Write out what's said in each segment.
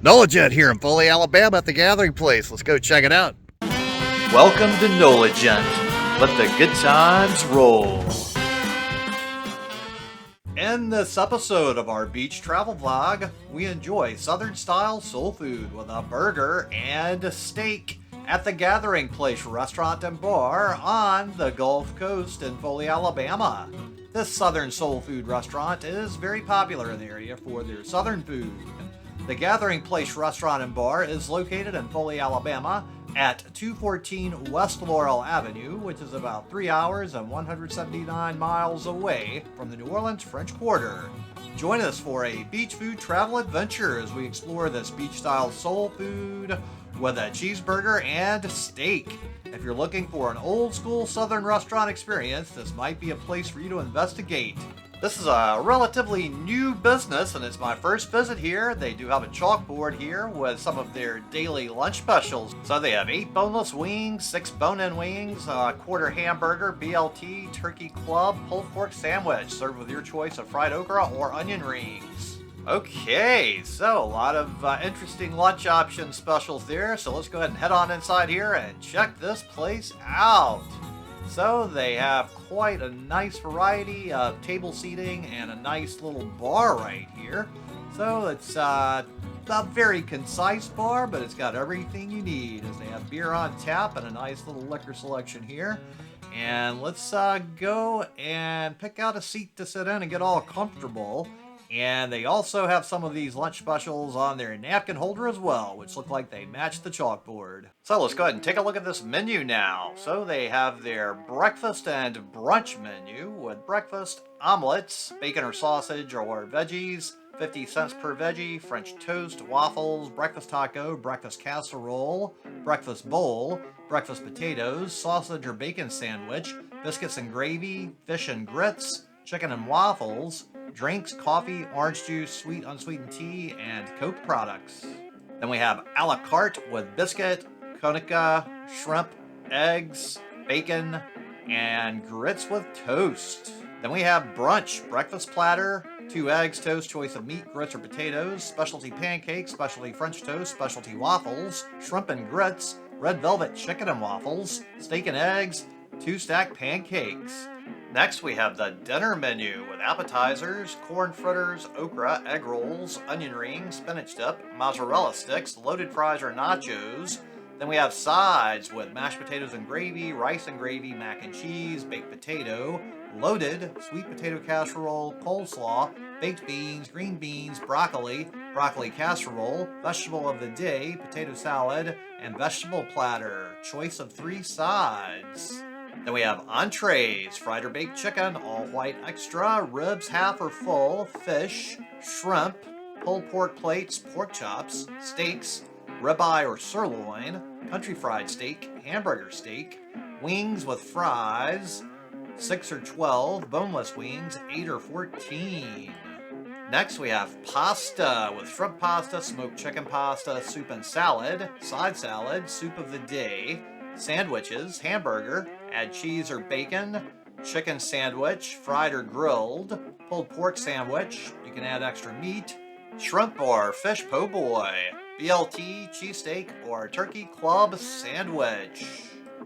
Nolajet here in Foley, Alabama at the Gathering Place. Let's go check it out. Welcome to Nolagent. Let the good times roll. In this episode of our beach travel vlog, we enjoy Southern-style soul food with a burger and a steak at the Gathering Place restaurant and bar on the Gulf Coast in Foley, Alabama. This Southern soul food restaurant is very popular in the area for their Southern food. The Gathering Place restaurant and bar is located in Foley, Alabama at 214 West Laurel Avenue, which is about 3 hours and 179 miles away from the New Orleans French Quarter. Join us for a beach food travel adventure as we explore this beach-style soul food with a cheeseburger and steak. If you're looking for an old-school Southern restaurant experience, this might be a place for you to investigate. This is a relatively new business, and it's my first visit here. They do have a chalkboard here with some of their daily lunch specials. So they have 8 boneless wings, 6 bone-in wings, a quarter hamburger, BLT, turkey club, pulled pork sandwich, served with your choice of fried okra or onion rings. Okay, so a lot of interesting lunch option specials there. So let's go ahead and head on inside here and check this place out. So they have quite a nice variety of table seating and a nice little bar right here. So it's a very concise bar, but it's got everything you need, as they have beer on tap and a nice little liquor selection here. And let's go and pick out a seat to sit in and get all comfortable. And they also have some of these lunch specials on their napkin holder as well, which look like they match the chalkboard. So let's go ahead and take a look at this menu now. So they have their breakfast and brunch menu with breakfast, omelets, bacon or sausage or veggies, 50 cents per veggie, French toast, waffles, breakfast taco, breakfast casserole, breakfast bowl, breakfast potatoes, sausage or bacon sandwich, biscuits and gravy, fish and grits, chicken and waffles, drinks, coffee, orange juice, sweet unsweetened tea, and Coke products. Then we have a la carte with biscuit, konica, shrimp, eggs, bacon, and grits with toast. Then we have brunch, breakfast platter, 2 eggs, toast, choice of meat, grits or potatoes, specialty pancakes, specialty French toast, specialty waffles, shrimp and grits, red velvet chicken and waffles, steak and eggs, 2 stacked pancakes. Next, we have the dinner menu with appetizers, corn fritters, okra, egg rolls, onion rings, spinach dip, mozzarella sticks, loaded fries or nachos. Then we have sides with mashed potatoes and gravy, rice and gravy, mac and cheese, baked potato, loaded, sweet potato casserole, coleslaw, baked beans, green beans, broccoli, broccoli casserole, vegetable of the day, potato salad, and vegetable platter. Choice of 3 sides. Then we have entrees, fried or baked chicken, all white extra, ribs half or full, fish, shrimp, pulled pork plates, pork chops, steaks, ribeye or sirloin, country fried steak, hamburger steak, wings with fries, 6 or 12, boneless wings, 8 or 14. Next we have pasta with shrimp pasta, smoked chicken pasta, soup and salad, side salad, soup of the day, sandwiches, hamburger, add cheese or bacon, chicken sandwich, fried or grilled, pulled pork sandwich, you can add extra meat, shrimp or fish po' boy, BLT, cheesesteak, or turkey club sandwich.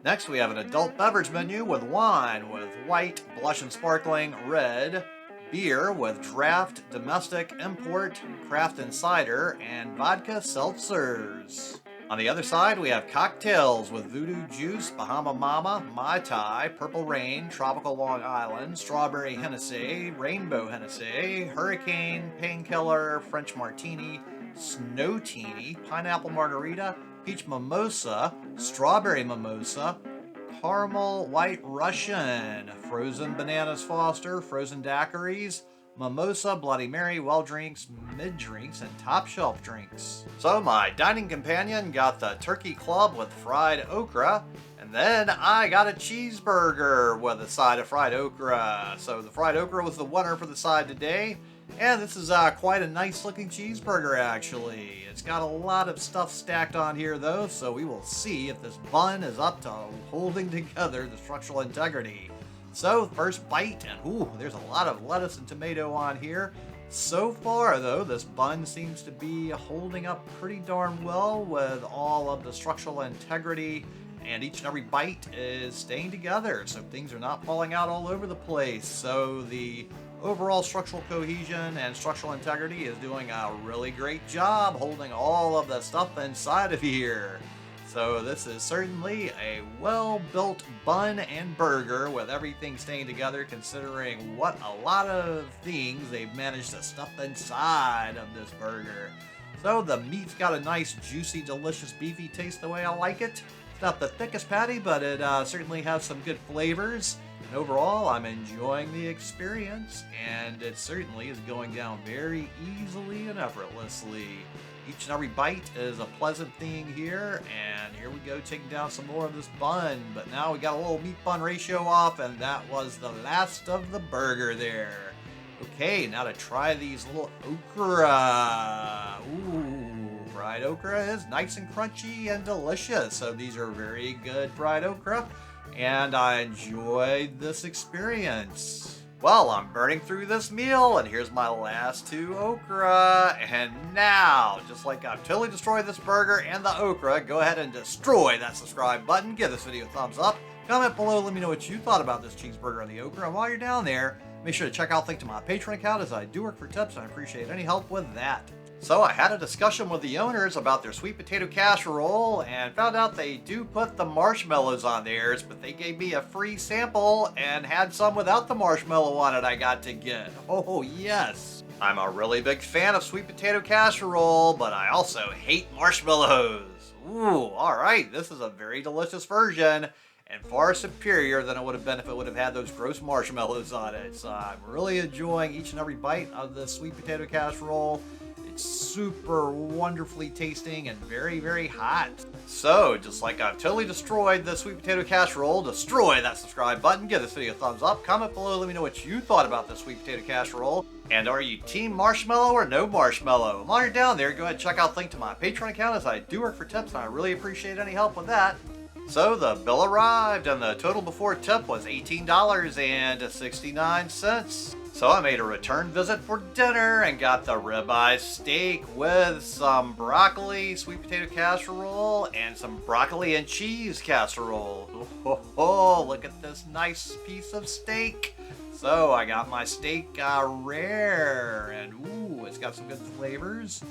Next we have an adult beverage menu with wine with white, blush and sparkling, red, beer with draft, domestic, import, craft and cider, and vodka seltzers. On the other side, we have cocktails with Voodoo Juice, Bahama Mama, Mai Tai, Purple Rain, Tropical Long Island, Strawberry Hennessy, Rainbow Hennessy, Hurricane, Painkiller, French Martini, Snow Teeny, Pineapple Margarita, Peach Mimosa, Strawberry Mimosa, Caramel White Russian, Frozen Bananas Foster, Frozen Daiquiris, Mimosa, Bloody Mary, well drinks, mid drinks, and top shelf drinks. So my dining companion got the turkey club with fried okra, and then I got a cheeseburger with a side of fried okra. So the fried okra was the winner for the side today, and this is quite a nice looking cheeseburger actually. It's got a lot of stuff stacked on here though, so we will see if this bun is up to holding together the structural integrity. So, first bite, and ooh, there's a lot of lettuce and tomato on here. So far, though, this bun seems to be holding up pretty darn well with all of the structural integrity, and each and every bite is staying together, so things are not falling out all over the place. So the overall structural cohesion and structural integrity is doing a really great job holding all of the stuff inside of here. So this is certainly a well-built bun and burger with everything staying together, considering what a lot of things they've managed to stuff inside of this burger. So the meat's got a nice, juicy, delicious, beefy taste the way I like it. It's not the thickest patty, but it certainly has some good flavors. And overall, I'm enjoying the experience, and it certainly is going down very easily and effortlessly. Each and every bite is a pleasant thing here, and here we go taking down some more of this bun. But now we got a little meat bun ratio off, and that was the last of the burger there. Okay, now to try these little okra. Ooh, fried okra is nice and crunchy and delicious. So these are very good fried okra, and I enjoyed this experience. Well, I'm burning through this meal, and here's my last two okra. And now, just like I've totally destroyed this burger and the okra, go ahead and destroy that subscribe button. Give this video a thumbs up. Comment below, let me know what you thought about this cheeseburger and the okra. And while you're down there, make sure to check out the link to my Patreon account, as I do work for tips, and I appreciate any help with that. So I had a discussion with the owners about their sweet potato casserole and found out they do put the marshmallows on theirs, but they gave me a free sample and had some without the marshmallow on it I got to get. Oh yes! I'm a really big fan of sweet potato casserole, but I also hate marshmallows. Ooh, alright, this is a very delicious version and far superior than it would have been if it would have had those gross marshmallows on it. So I'm really enjoying each and every bite of this sweet potato casserole. It's super wonderfully tasting and very, very hot. So, just like I've totally destroyed the sweet potato casserole, destroy that subscribe button, give this video a thumbs up, comment below, let me know what you thought about the sweet potato casserole. And are you team marshmallow or no marshmallow? While you're down there, go ahead and check out the link to my Patreon account, as I do work for tips, and I really appreciate any help with that. So the bill arrived, and the total before tip was $18.69. So I made a return visit for dinner and got the ribeye steak with some broccoli, sweet potato casserole, and some broccoli and cheese casserole. Oh, look at this nice piece of steak. So I got my steak rare, and ooh, it's got some good flavors.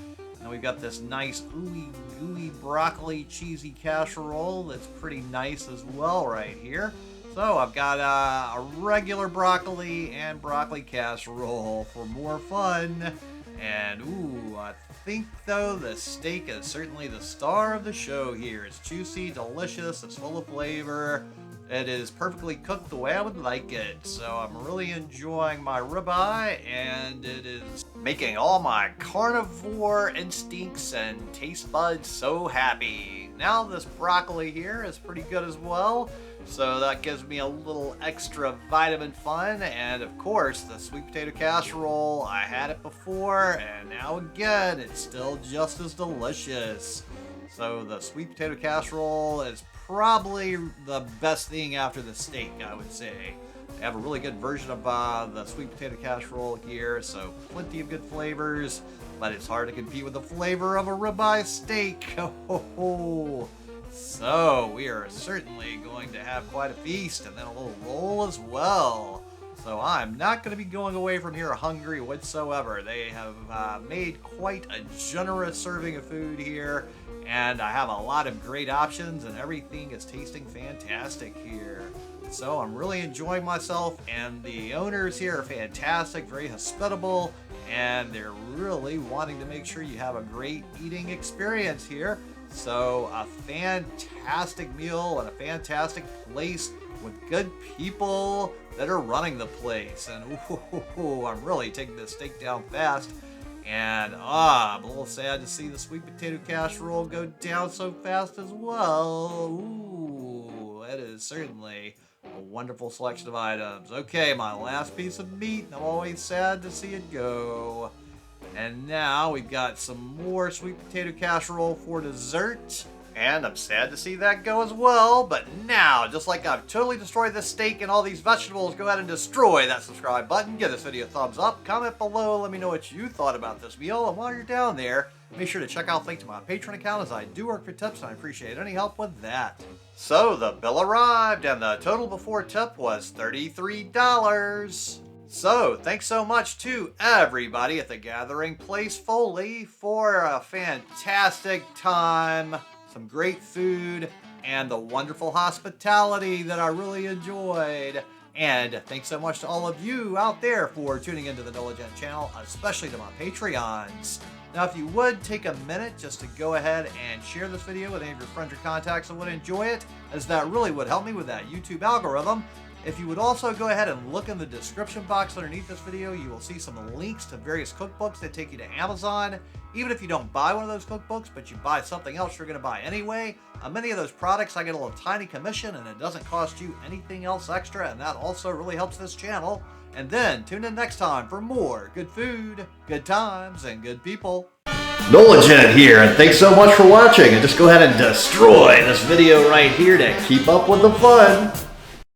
And we've got this nice ooey gooey broccoli cheesy casserole that's pretty nice as well right here. So I've got a regular broccoli and broccoli casserole for more fun. And ooh, I think though the steak is certainly the star of the show here. It's juicy, delicious, it's full of flavor. It is perfectly cooked the way I would like it. So I'm really enjoying my ribeye, and it is making all my carnivore instincts and taste buds so happy. Now this broccoli here is pretty good as well. So that gives me a little extra vitamin fun, and of course the sweet potato casserole, I had it before and now again it's still just as delicious. So the sweet potato casserole is probably the best thing after the steak, I would say. They have a really good version of the sweet potato casserole here, so plenty of good flavors, but it's hard to compete with the flavor of a ribeye steak. Oh. So we are certainly going to have quite a feast, and then a little roll as well. So I'm not going to be going away from here hungry whatsoever. They have made quite a generous serving of food here, and I have a lot of great options, and everything is tasting fantastic here. So I'm really enjoying myself, and the owners here are fantastic, very hospitable, and they're really wanting to make sure you have a great eating experience here. So a fantastic meal and a fantastic place with good people that are running the place. And ooh, I'm really taking this steak down fast. And I'm a little sad to see the sweet potato casserole go down so fast as well. Ooh, that is certainly a wonderful selection of items. Okay, my last piece of meat. I'm always sad to see it go. And now we've got some more sweet potato casserole for dessert. And I'm sad to see that go as well, but now, just like I've totally destroyed this steak and all these vegetables, go ahead and destroy that subscribe button, give this video a thumbs up, comment below, let me know what you thought about this meal, and while you're down there, make sure to check out the link to my Patreon account, as I do work for tips and I appreciate any help with that. So the bill arrived and the total before tip was $33. So, thanks so much to everybody at the Gathering Place Foley for a fantastic time, some great food, and the wonderful hospitality that I really enjoyed. And thanks so much to all of you out there for tuning into the Diligent channel, especially to my Patreons. Now, if you would take a minute just to go ahead and share this video with any of your friends or contacts that would enjoy it, as that really would help me with that YouTube algorithm. If you would also go ahead and look in the description box underneath this video, you will see some links to various cookbooks that take you to Amazon. Even if you don't buy one of those cookbooks, but you buy something else you're going to buy anyway, on many of those products I get a little tiny commission, and it doesn't cost you anything else extra, and that also really helps this channel. And then tune in next time for more good food, good times, and good people. Diligent here, and thanks so much for watching, and just go ahead and destroy this video right here to keep up with the fun.